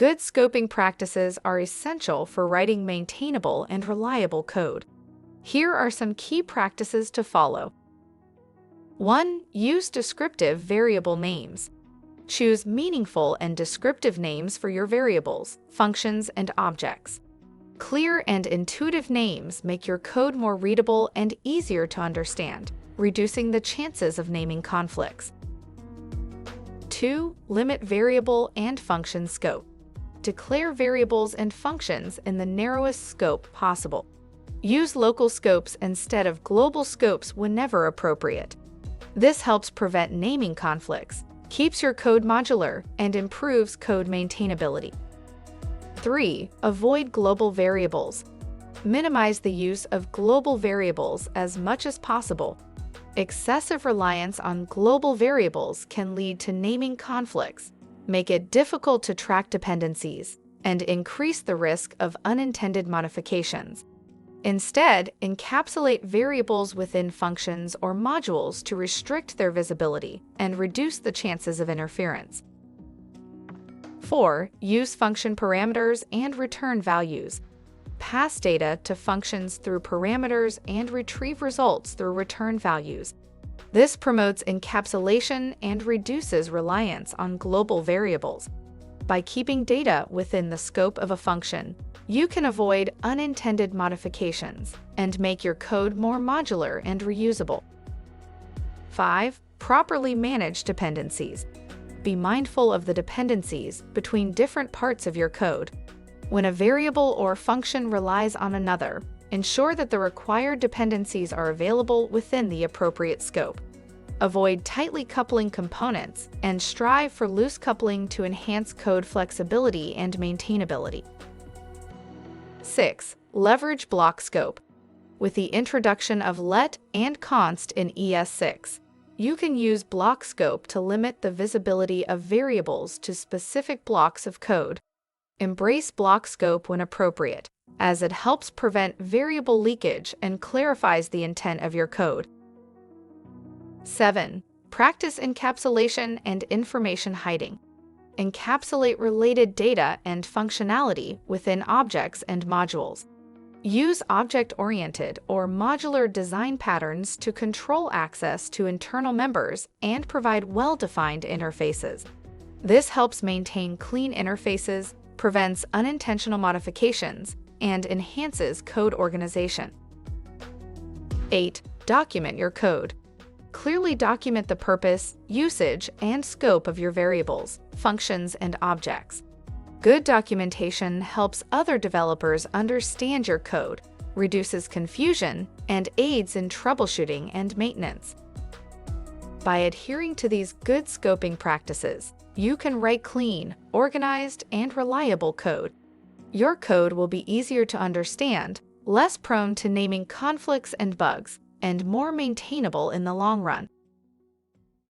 Good scoping practices are essential for writing maintainable and reliable code. Here are some key practices to follow. 1. Use descriptive variable names. Choose meaningful and descriptive names for your variables, functions, and objects. Clear and intuitive names make your code more readable and easier to understand, reducing the chances of naming conflicts. 2. Limit variable and function scope. Declare variables and functions in the narrowest scope possible. Use local scopes instead of global scopes whenever appropriate. This helps prevent naming conflicts, keeps your code modular, and improves code maintainability. 3. Avoid global variables. Minimize the use of global variables as much as possible. Excessive reliance on global variables can lead to naming conflicts, make it difficult to track dependencies, and increase the risk of unintended modifications. Instead, encapsulate variables within functions or modules to restrict their visibility and reduce the chances of interference. 4. Use function parameters and return values. Pass data to functions through parameters and retrieve results through return values. This promotes encapsulation and reduces reliance on global variables. By keeping data within the scope of a function, you can avoid unintended modifications and make your code more modular and reusable. 5. Properly manage dependencies. Be mindful of the dependencies between different parts of your code. When a variable or function relies on another, ensure that the required dependencies are available within the appropriate scope. Avoid tightly coupling components and strive for loose coupling to enhance code flexibility and maintainability. 6. Leverage block scope. With the introduction of let and const in ES6, you can use block scope to limit the visibility of variables to specific blocks of code. Embrace block scope when appropriate, as it helps prevent variable leakage and clarifies the intent of your code. 7. Practice encapsulation and information hiding. Encapsulate related data and functionality within objects and modules. Use object-oriented or modular design patterns to control access to internal members and provide well-defined interfaces. This helps maintain clean interfaces, prevents unintentional modifications, and enhances code organization. 8. Document your code. Clearly document the purpose, usage, and scope of your variables, functions, and objects. Good documentation helps other developers understand your code, reduces confusion, and aids in troubleshooting and maintenance. By adhering to these good scoping practices, you can write clean, organized, and reliable code. Your code will be easier to understand, less prone to naming conflicts and bugs, and more maintainable in the long run.